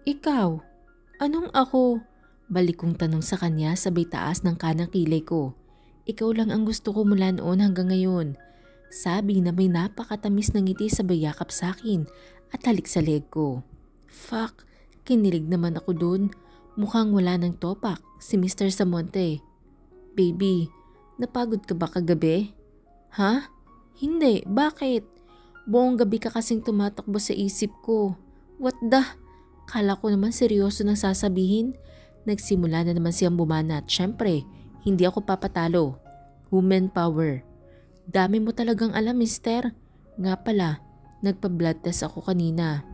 Ikaw? Anong ako? Balik kong tanong sa kanya sabay taas ng kanang kilay ko. Ikaw lang ang gusto ko mula noon hanggang ngayon. Sabi na may napakatamis na ngiti sabay yakap sa akin at halik sa leg ko. Fuck, kinilig naman ako dun. Mukhang wala ng topak si Mr. Samonte. Baby, napagod ka ba kagabi? Ha? Hindi, bakit? Buong gabi ka kasing tumatakbo sa isip ko. What the? Kala ko naman seryoso nang sasabihin. Nagsimula na naman siyang bumanat. Syempre, hindi ako papatalo. Woman power. Dami mo talagang alam, mister. Nga pala, nagpa-blood test ako kanina.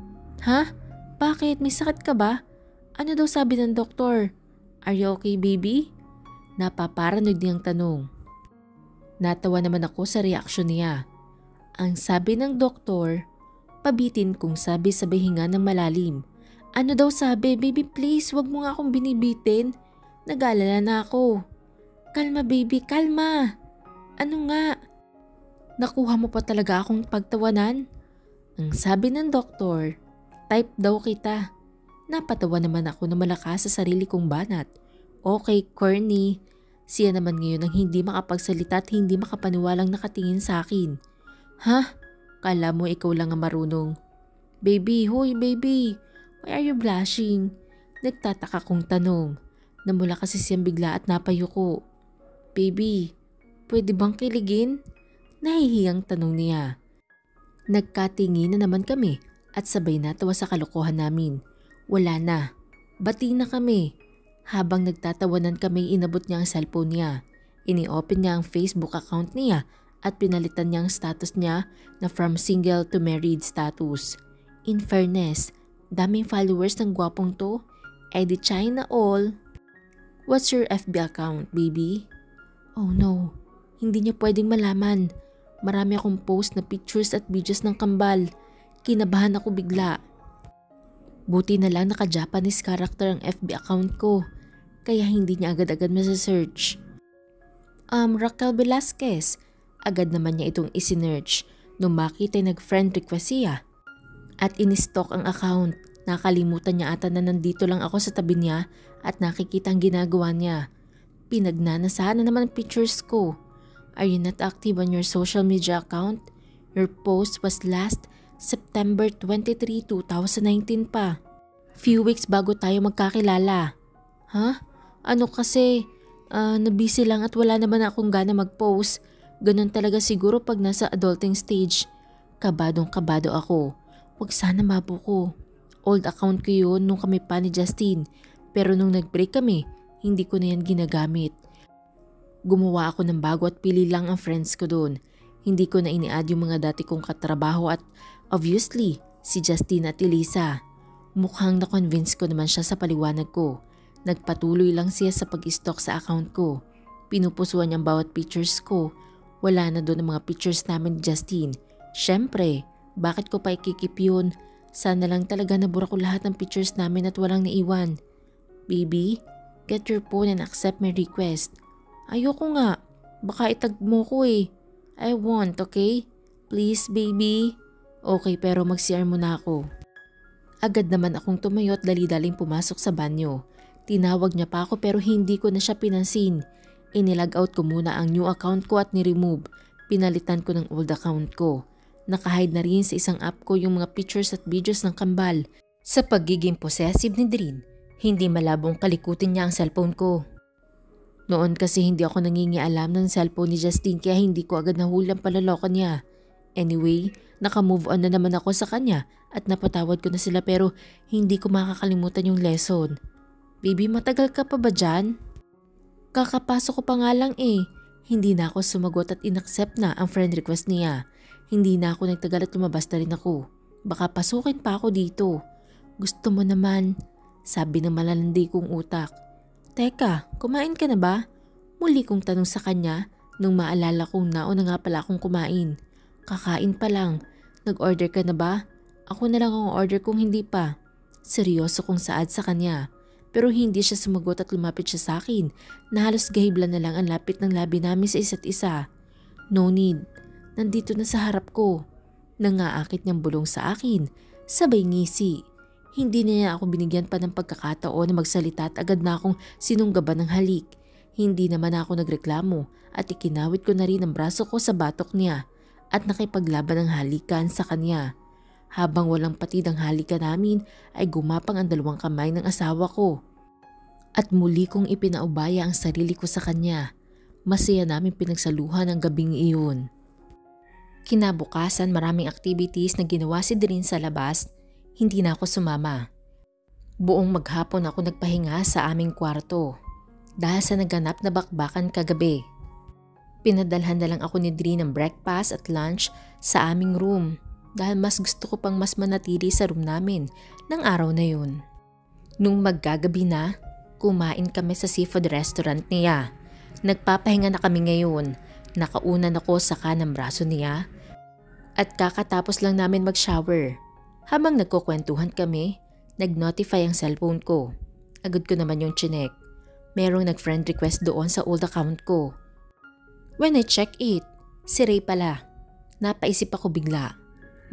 Ha? Bakit? May sakit ka ba? Ano daw sabi ng doktor? Are you okay, baby? Napaparanoid niyang tanong. Natawa naman ako sa reaksyon niya. Ang sabi ng doktor, pabitin kong sabi sa hinga ng malalim. Ano daw sabi? Baby please, wag mo nga akong binibitin. Nag-aalala na ako. Kalma baby, kalma. Ano nga? Nakuha mo pa talaga akong pagtawanan? Ang sabi ng doktor, type daw kita. Napatawa naman ako na malakas sa sarili kong banat. Okay, corny. Siya naman ngayon ang hindi makapagsalita at hindi makapaniwalang nakatingin sa akin. Ha? Kala mo ikaw lang ang marunong. Baby, hoy baby. Why are you blushing? Nagtataka kong tanong. Namula kasi siyang bigla at napayuko. Baby, pwede bang kiligin? Nahihiyang tanong niya. Nagkatingin na naman kami at sabay natawa sa kalokohan namin. Wala na. Bati na kami. Habang nagtatawanan kami, inabot niya ang cellphone niya. Ini-open niya ang Facebook account niya at pinalitan niya ang status niya na from single to married status. In fairness, daming followers ng gwapong to. Di China all. What's your FB account, baby? Oh no, hindi niya pwedeng malaman. Marami akong post na pictures at videos ng kambal. Kinabahan ako bigla. Buti na lang naka-Japanese character ang FB account ko. Kaya hindi niya agad-agad masa-search. Raquel Velasquez. Agad naman niya itong isinearch. Nung makita nag-friend request siya. At in-stalk ang account. Nakalimutan niya ata na nandito lang ako sa tabi niya at nakikita ang ginagawa niya. Pinagnanasahan na naman ang pictures ko. Are you not active on your social media account? Your post was last September 23, 2019 pa. Few weeks bago tayo magkakilala. Ha? Ano kasi? Nabusy lang at wala naman akong gana mag-post. Ganun talaga siguro pag nasa adulting stage. Kabadong-kabado ako. Wag sana mabuko. Old account ko yun nung kami pa ni Justin. Pero nung nag-break kami, hindi ko na yan ginagamit. Gumawa ako ng bago at pili lang ang friends ko doon. Hindi ko na ini-add yung mga dati kong katrabaho at obviously, si Justin at Elisa. Mukhang na-convince ko naman siya sa paliwanag ko. Nagpatuloy lang siya sa pag-stalk sa account ko. Pinupusuan niyang bawat pictures ko. Wala na doon ang mga pictures namin ni Justin. Syempre, bakit ko pa ikikip yun? Sana lang talaga nabura ko lahat ng pictures namin at walang naiwan. Baby, get your phone and accept my request. Ayoko nga. Baka itag mo ko eh. I want, okay? Please, baby. Okay, pero mag-CR muna ako. Agad naman akong tumayo at dali-daling pumasok sa banyo. Tinawag niya pa ako pero hindi ko na siya pinansin. Inilag out ko muna ang new account ko at ni-remove. Pinalitan ko ng old account ko. Nakahide na rin sa isang app ko yung mga pictures at videos ng kambal. Sa pagiging possessive ni Drin, hindi malabong kalikutin niya ang cellphone ko. Noon kasi hindi ako nangingialam ng cellphone ni Justin kaya hindi ko agad nahuli ang paloloko niya. Anyway, naka-move on na naman ako sa kanya at napatawad ko na sila pero hindi ko makakalimutan yung lesson. Baby, matagal ka pa ba dyan? Kakapasok ko pa nga lang eh. Hindi na ako sumagot at inaccept na ang friend request niya. Hindi na ako nagtagal at lumabas na rin ako. Baka pasukin pa ako dito. Gusto mo naman, sabi ng malalandi kong utak. Teka, kumain ka na ba? Muli kong tanong sa kanya nung maalala kong nauna nga pala akong kumain. Kakain pa lang. Nag-order ka na ba? Ako na lang ang order kung hindi pa. Seryoso kong saad sa kanya. Pero hindi siya sumagot at lumapit siya sa akin na halos gahiblan na lang ang lapit ng labi namin sa isa't isa. No need. Nandito na sa harap ko. Nangaakit niyang bulong sa akin. Sabay ngisi. Hindi niya ako binigyan pa ng pagkakataon na magsalita at agad na akong sinunggaban ng halik. Hindi naman ako nagreklamo at ikinawit ko na rin ang braso ko sa batok niya at nakipaglaban ng halikan sa kanya. Habang walang patid ang halikan namin ay gumapang ang dalawang kamay ng asawa ko. At muli kong ipinaubaya ang sarili ko sa kanya. Masaya namin pinagsaluhan ang gabing iyon. Kinabukasan maraming activities na ginawa si Drin sa labas. Hindi na ako sumama. Buong maghapon ako nagpahinga sa aming kwarto dahil sa naganap na bakbakan kagabi. Pinadalhan na lang ako ni Drin ng breakfast at lunch sa aming room dahil mas gusto ko pang mas manatili sa room namin ng araw na yun. Nung maggagabi na, kumain kami sa seafood restaurant niya. Nagpapahinga na kami ngayon. Nakaunan ako sa kanang braso niya at kakatapos lang namin mag-shower. Habang nagkukwentuhan kami, nag-notify ang cellphone ko. Agad ko naman yung chinek. Merong nag-friend request doon sa old account ko. When I check it, si Ray pala. Napaisip ako bigla.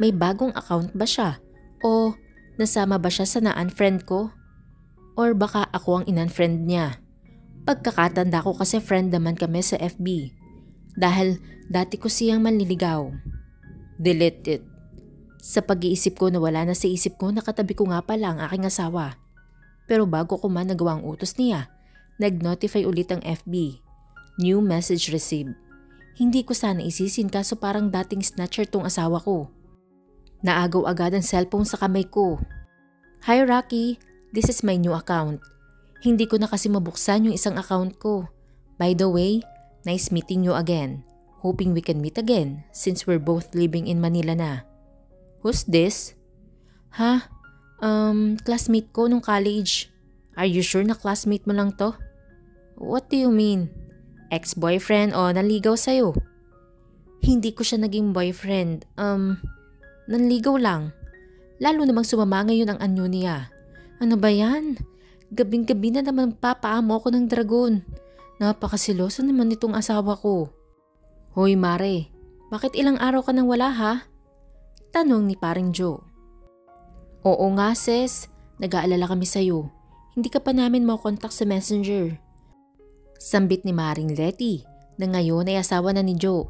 May bagong account ba siya? O nasama ba siya sa na-unfriend ko? Or baka ako ang in-unfriend niya? Pagkakatanda ko kasi friend naman kami sa FB. Dahil dati ko siyang manliligaw. Delete it. Sa pag-iisip ko na wala na sa isip ko, nakatabi ko nga pala ang aking asawa. Pero bago ko man nagawa ang utos niya, nag-notify ulit ang FB. New message received. Hindi ko sana isisin kaso parang dating snatcher tong asawa ko. Naagaw agad ang cellphone sa kamay ko. Hi Rocky, this is my new account. Hindi ko na kasi mabuksan yung isang account ko. By the way, nice meeting you again. Hoping we can meet again since we're both living in Manila na. Who's this? Ha? Classmate ko nung college. Are you sure na classmate mo lang to? What do you mean? Ex-boyfriend o nanligaw sa'yo? Hindi ko siya naging boyfriend. Nanligaw lang. Lalo namang sumama ngayon ang anyo niya. Ano ba yan? Gabing-gabi na naman papaamo ako ng dragon. Napakasiloso naman itong asawa ko. Hoy Mare, bakit ilang araw ka nang wala ha? Tanong ni paring Joe. Oo nga sis, nag-aalala kami sa'yo. Hindi ka pa namin makontak sa messenger. Sambit ni Maring Letty na ngayon ay asawa na ni Joe.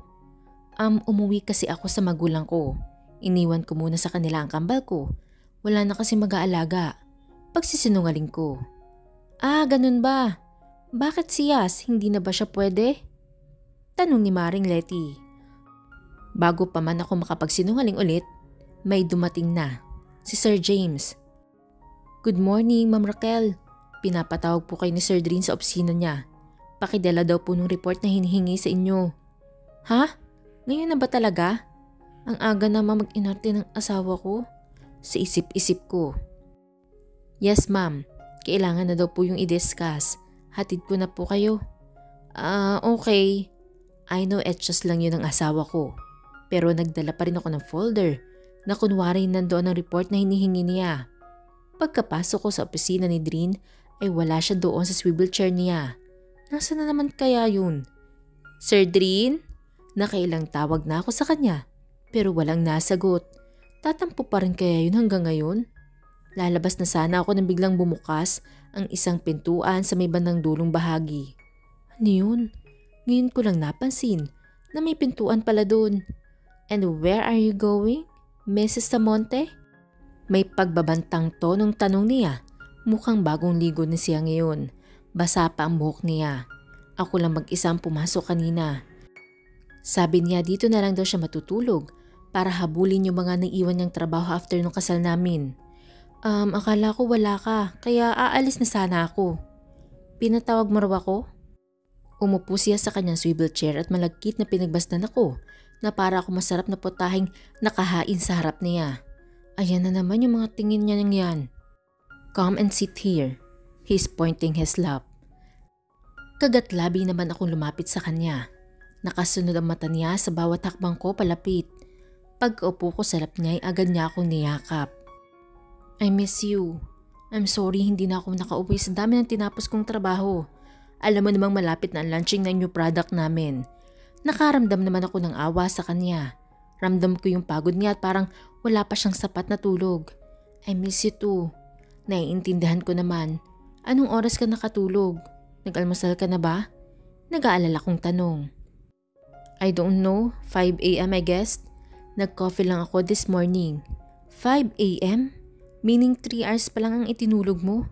Umuwi kasi ako sa magulang ko. Iniwan ko muna sa kanila ang kambal ko. Wala na kasi mag-aalaga. Pagsisinungaling ko. Ganun ba? Bakit si Yas? Hindi na ba siya pwede? Tanong ni Maring Letty. Bago pa man ako makapagsinungaling ulit, may dumating na. Si Sir James. Good morning, Ma'am Raquel. Pinapatawag po kayo ni Sir Drin sa opisina niya. Pakidala daw po ng report na hinihingi sa inyo. Ha? Ngayon na ba talaga? Ang aga naman mag-inarte ng asawa ko. Sa isip-isip ko. Yes ma'am, kailangan na daw po yung i-discuss. Hatid ko na po kayo. Okay. I know just lang yun ang asawa ko. Pero nagdala pa rin ako ng folder na kunwari nandoon ang report na hinihingi niya. Pagkapasok ko sa opisina ni Drin ay wala siya doon sa swivel chair niya. Nasaan na naman kaya yun? Sir Drin? Nakailang tawag na ako sa kanya pero walang nasagot. Tatampo pa rin kaya yun hanggang ngayon? Lalabas na sana ako nang biglang bumukas ang isang pintuan sa may bandang dulong bahagi. Ano yun? Ngayon ko lang napansin na may pintuan pala doon. And where are you going, Mrs. Samonte? May pagbabantang tonong tanong niya. Mukhang bagong ligo na siya ngayon. Basa pa ang buhok niya. Ako lang mag-isang pumasok kanina. Sabi niya dito na lang daw siya matutulog para habulin yung mga naiwan niyang trabaho after nung kasal namin. Akala ko wala ka, kaya aalis na sana ako. Pinatawag mo raw ako? Umupo siya sa kanyang swivel chair at malagkit na pinagbasdan ako na para ako masarap na potahing nakahain sa harap niya. Ayan na naman yung mga tingin niya ng yan. Come and sit here. He's pointing his lap. Kagatlabi naman akong lumapit sa kanya. Nakasunod ang mata niya sa bawat hakbang ko palapit. Pagkaupo ko sa lap niya ay agad niya akong niyakap. I miss you. I'm sorry hindi na ako nakauwi sa dami ng tinapos kong trabaho. Alam mo namang malapit na ang launching ng new product namin. Nakaramdam naman ako ng awa sa kanya. Ramdam ko yung pagod niya at parang wala pa siyang sapat na tulog. I miss you too. Naiintindihan ko naman. Anong oras ka nakatulog? Nag-almusal ka na ba? Nag-aalala kong tanong. I don't know, 5 a.m. I guess. Nag-coffee lang ako this morning. 5 a.m.? Meaning 3 hours pa lang ang itinulog mo?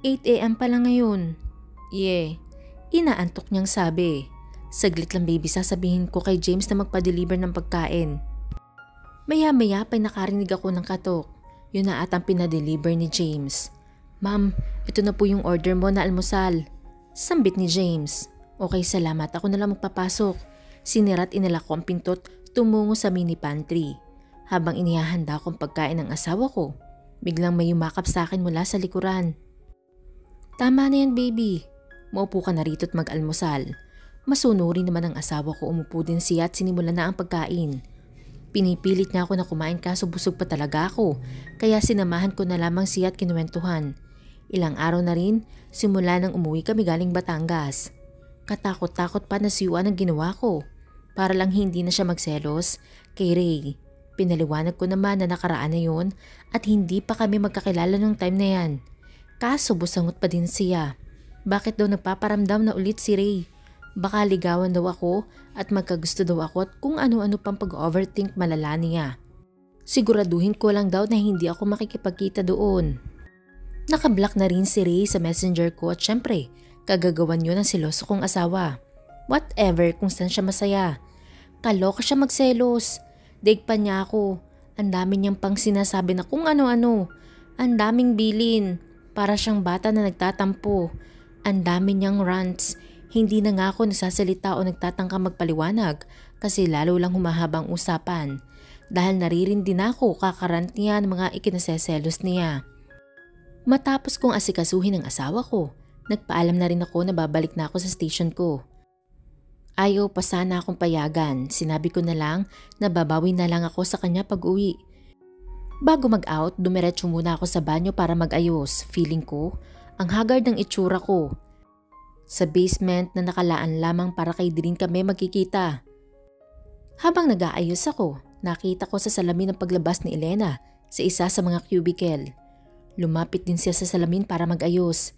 8 a.m. pa lang ngayon. Yeah, inaantok niyang sabi. Saglit lang baby, sasabihin ko kay James na magpa-deliver ng pagkain. Maya-maya pa'y nakarinig ako ng katok. Yun na atang pinadeliver ni James. Ma'am, ito na po yung order mo na almusal. Sambit ni James. Okay, salamat. Ako na lang magpapasok. Sinirat inila ko ang pintot tumungo sa mini pantry. Habang inihahanda kong pagkain ng asawa ko, biglang may yumakap sa akin mula sa likuran. Tama na yan baby. Maupo ka na rito at mag-almusal. Masunuri naman ang asawa ko, umupo din siya at sinimulan na ang pagkain. Pinipilit niya ako na kumain kaso busog pa talaga ako, kaya sinamahan ko na lamang siya at kinuwentuhan. Ilang araw na rin, simula nang umuwi kami galing Batangas. Katakot-takot pa na siyuan ang ginawa ko. Para lang hindi na siya magselos kay Ray. Pinaliwanag ko naman na nakaraan na yun at hindi pa kami magkakilala nung time na yan. Kaso busangot pa din siya. Bakit daw nagpaparamdam na ulit si Ray? Baka ligawan daw ako at magkagusto daw ako at kung ano-ano pang pag-overthink malala niya. Siguraduhin ko lang daw na hindi ako makikipagkita doon. Nakablock na rin si Ray sa messenger ko at syempre, kagagawan yun ng siloso kong asawa. Whatever kung saan siya masaya. Kaloka siya magselos. Daig pa niya ako. Ang dami niyang pang sinasabi na kung ano-ano. Ang daming bilin. Para siyang bata na nagtatampo. Ang dami niyang rants. Hindi na nga ako nagsasalita o nagtatangka magpaliwanag kasi lalo lang humahabang usapan. Dahil naririndi na ako kakarant niya ng mga ikinaseselos niya. Matapos kong asikasuhin ang asawa ko, nagpaalam na rin ako na babalik na ako sa station ko. Ayaw pa sana akong payagan. Sinabi ko na lang na babawi na lang ako sa kanya pag-uwi. Bago mag-out, dumiretso muna ako sa banyo para mag-ayos. Feeling ko, ang haggard ng itsura ko. Sa basement na nakalaan lamang para kay Dirin kami magkikita. Habang nag-aayos ako, nakita ko sa salamin ang paglabas ni Elena sa isa sa mga cubicle. Lumapit din siya sa salamin para mag-ayos.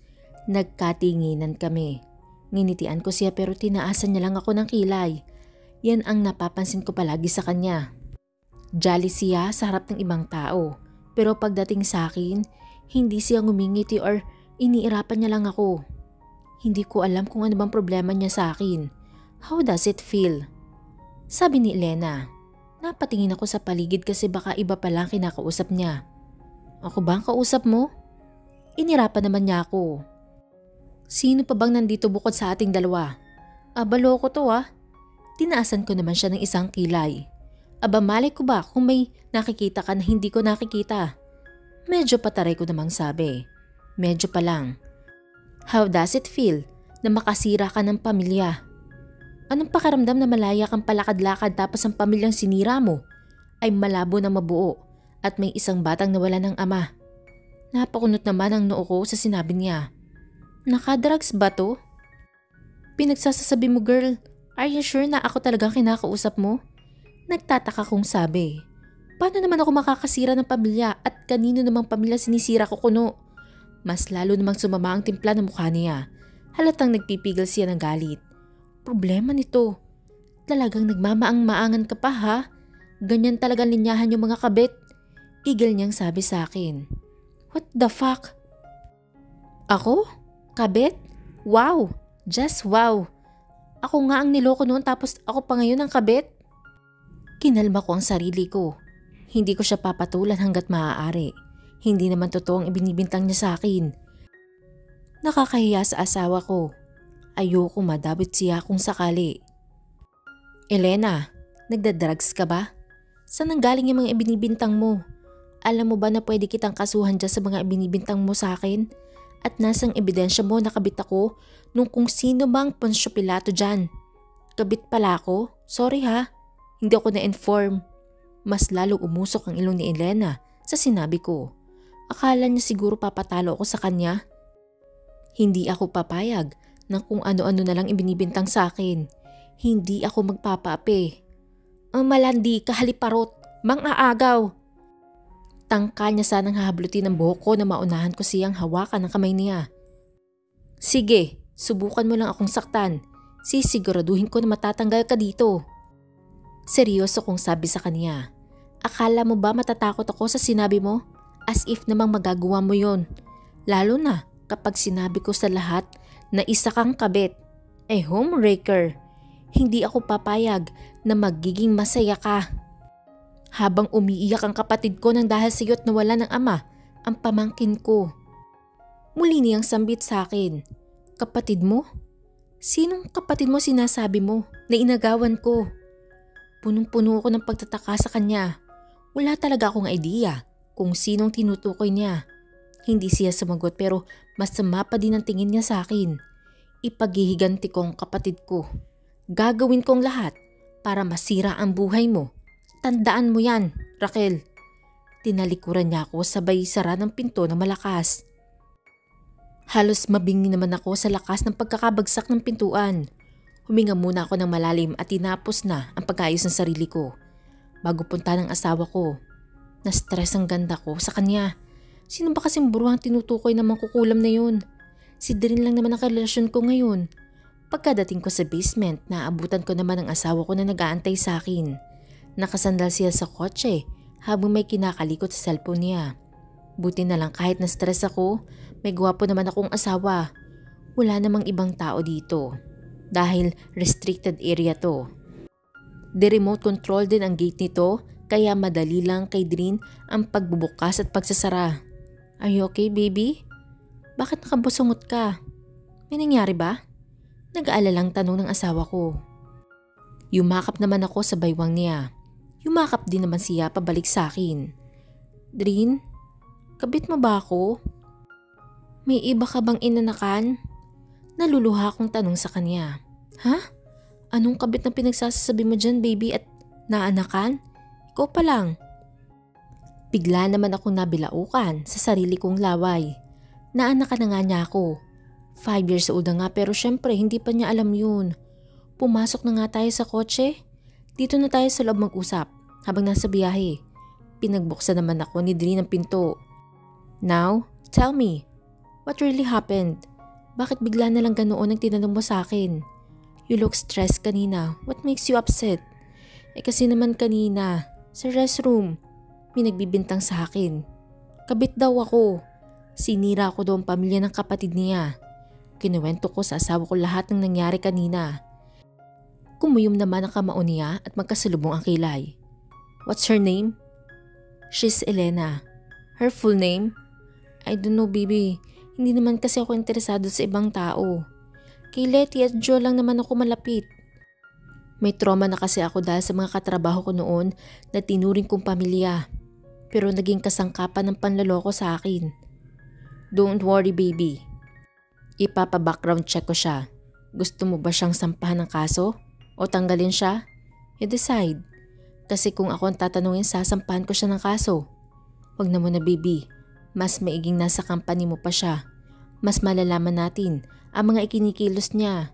Nagkatinginan kami. Nginitian ko siya pero tinaasan niya lang ako ng kilay. Yan ang napapansin ko palagi sa kanya. Jolly siya sa harap ng ibang tao. Pero pagdating sa akin, hindi siya ngumingiti or iniirapan niya lang ako. Hindi ko alam kung ano bang problema niya sa akin. How does it feel? Sabi ni Elena. Napatingin ako sa paligid kasi baka iba pa lang kinakausap niya. Ako ba ang kausap mo? Inirapan naman niya ako. Sino pa bang nandito bukod sa ating dalawa? Abalo ko to ah. Tinaasan ko naman siya ng isang kilay. Aba malay ko ba kung may nakikita ka na hindi ko nakikita? Medyo pataray ko namang sabi. Medyo pa lang. How does it feel na makasira ka ng pamilya? Anong pakiramdam na malaya kang palakad-lakad tapos ang pamilyang sinira mo ay malabo na mabuo at may isang batang nawala ng ama? Napakunot naman ang noo ko sa sinabi niya. Nakadrugs ba to? Pinagsasasabi mo girl, are you sure na ako talagang kinakausap mo? Nagtataka kong sabi. Paano naman ako makakasira ng pamilya at kanino namang pamilya sinisira ko kuno? Mas lalo namang sumama ang timpla ng mukha niya. Halatang nagpipigil siya ng galit. Problema nito. Talagang nagmamaang-maangan ka pa ha? Ganyan talagang linyahan yung mga kabit. Gigil niyang sabi sa akin. What the fuck? Ako? Kabit? Wow! Just wow! Ako nga ang niloko noon tapos ako pa ngayon ang kabit? Kinalma ko ang sarili ko. Hindi ko siya papatulan hanggat maaari. Hindi naman totoo ang ibinibintang niya sa akin. Nakakahiya sa asawa ko. Ayoko madabit siya kung sakali. Elena, nagdadrugs ka ba? Saan nanggaling yung mga ibinibintang mo? Alam mo ba na pwede kitang kasuhan dyan sa mga ibinibintang mo sa akin? At nasang ebidensya mo nakabit ako nung kung sino bang Poncio Pilato dyan. Kabit pala ako? Sorry ha, hindi ako na-inform. Mas lalo umusok ang ilong ni Elena sa sinabi ko. Akala niya siguro papatalo ako sa kanya. Hindi ako papayag na kung ano-ano na lang ibinibintang sa akin. Hindi ako magpapaapi. Ang malandi, kahaliparot, mang-aagaw. Tangka niya sanang hahablutin ang buhok ko na maunahan ko siyang hawakan ng kamay niya. Sige, subukan mo lang akong saktan. Sisiguraduhin ko na matatanggal ka dito. Seryoso kong sabi sa kanya. Akala mo ba matatakot ako sa sinabi mo? As if namang magagawa mo yon. Lalo na kapag sinabi ko sa lahat na isa kang kabit. Homewrecker. Hindi ako papayag na magiging masaya ka. Habang umiiyak ang kapatid ko nang dahil sa iyo't nawala ng ama, ang pamangkin ko. Muli niyang sambit sa akin. Kapatid mo? Sinong kapatid mo sinasabi mo na inagawan ko? Punong-puno ako ng pagtataka sa kanya. Wala talaga akong idea kung sinong tinutukoy niya. Hindi siya sumagot pero masama pa din ang tingin niya sa akin. Ipaghihiganti ko ang kapatid ko. Gagawin kong lahat para masira ang buhay mo. Tandaan mo yan, Raquel. Tinalikuran niya ako sabay sara ng pinto na malakas. Halos mabingi naman ako sa lakas ng pagkakabagsak ng pintuan. Huminga muna ako ng malalim at tinapos na ang pag-ayos ng sarili ko. Bago punta ng asawa ko, na-stress ang ganda ko sa kanya. Sino ba kasing buruhang tinutukoy na mangkukulam na yun? Si Darin lang naman ang karelasyon ko ngayon. Pagkadating ko sa basement, naabutan ko naman ang asawa ko na nag-aantay sa akin. Nakasandal siya sa kotse habang may kinakalikot sa cellphone niya. Buti na lang kahit na-stress ako, may gwapo naman akong asawa. Wala namang ibang tao dito dahil restricted area to. De-remote control din ang gate nito kaya madali lang kay Drin ang pagbubukas at pagsasara. Are you okay, baby? Bakit nakabusungot ka? May nangyari ba? Nag-aalalang tanong ng asawa ko. Yumakap naman ako sa baywang niya. Yumakap din naman siya pabalik sa akin. Drin, kabit mo ba ako? May iba ka bang inanakan? Naluluha akong tanong sa kanya. Ha? Anong kabit na pinagsasabi mo dyan, baby, at naanakan? Ikaw pa lang. Bigla naman akong nabilaukan sa sarili kong laway. Naanakan na nga niya ako. 5 years old na nga pero syempre hindi pa niya alam yun. Pumasok na nga tayo sa kotse. Dito na tayo sa loob mag-usap habang nasa biyahe. Pinagbuksan naman ako ni Drin ang pinto. Now, tell me, what really happened? Bakit bigla na lang ganoon ang tinanong mo sa akin? You look stressed kanina. What makes you upset? Kasi naman kanina, sa restroom, may nagbibintang sa akin. Kabit daw ako. Sinira ko daw ang pamilya ng kapatid niya. Kinuwento ko sa asawa ko lahat ng nangyari kanina. Kumuyom naman ang kamao niya at magkasalubong ang kilay. What's her name? She's Elena. Her full name? I don't know, baby. Hindi naman kasi ako interesado sa ibang tao. Kay Letty at Joe lang naman ako malapit. May trauma na kasi ako dahil sa mga katrabaho ko noon na tinuring kong pamilya. Pero naging kasangkapan ng panloloko sa akin. Don't worry, baby. Ipapa-background check ko siya. Gusto mo ba siyang sampahan ng kaso? O tanggalin siya? You decide. Kasi kung ako ang tatanungin, sasampahan ko siya ng kaso. Wag na muna, baby. Mas maiging nasa company mo pa siya. Mas malalaman natin ang mga ikinikilos niya.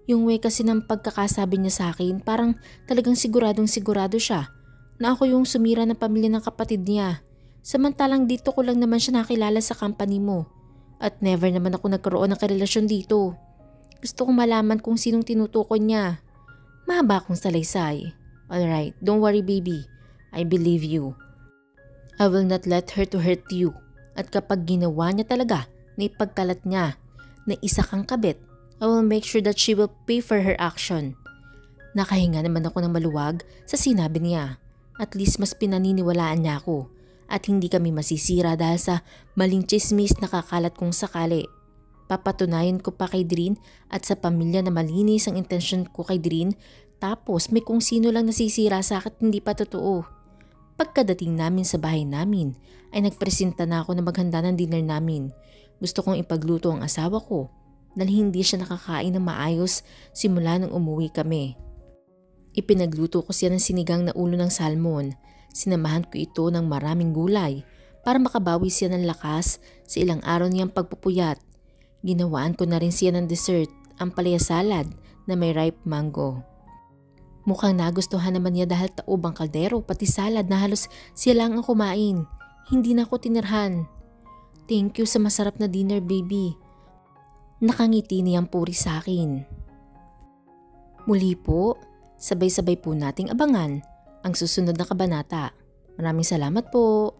Yung way kasi ng pagkakasabi niya sa akin, parang talagang siguradong sigurado siya na ako yung sumira ng pamilya ng kapatid niya. Samantalang dito ko lang naman siya nakilala sa company mo. At never naman ako nagkaroon ng karelasyon dito. Gusto kong malaman kung sinong tinutukoy niya. Mahaba akong salaysay. Alright, don't worry, baby. I believe you. I will not let her to hurt you. At kapag ginawa niya talaga na ipagkalat niya na isa kang kabit, I will make sure that she will pay for her action. Nakahinga naman ako ng maluwag sa sinabi niya. At least mas pinaniniwalaan niya ako. At hindi kami masisira dahil sa maling chismis na kakalat kong sakali. Papatunayan ko pa kay Drin at sa pamilya na malinis ang intensyon ko kay Drin, tapos may kung sino lang nasisira sa akin hindi pa totoo. Pagkadating namin sa bahay namin ay nagpresenta na ako na maghanda ng dinner namin. Gusto kong ipagluto ang asawa ko dahil hindi siya nakakain ng maayos simula nang umuwi kami. Ipinagluto ko siya ng sinigang na ulo ng salmon. Sinamahan ko ito ng maraming gulay para makabawi siya ng lakas sa ilang araw niyang pagpupuyat. Ginawaan ko na rin siya ng dessert, ang palaya salad na may ripe mango. Mukhang nagustuhan naman niya dahil taob ang kaldero pati salad na halos siya lang ang kumain. Hindi na ako tinirhan. Thank you sa masarap na dinner, baby. Nakangiti niyang puri sa akin. Muli po, sabay-sabay po nating abangan ang susunod na kabanata. Maraming salamat po.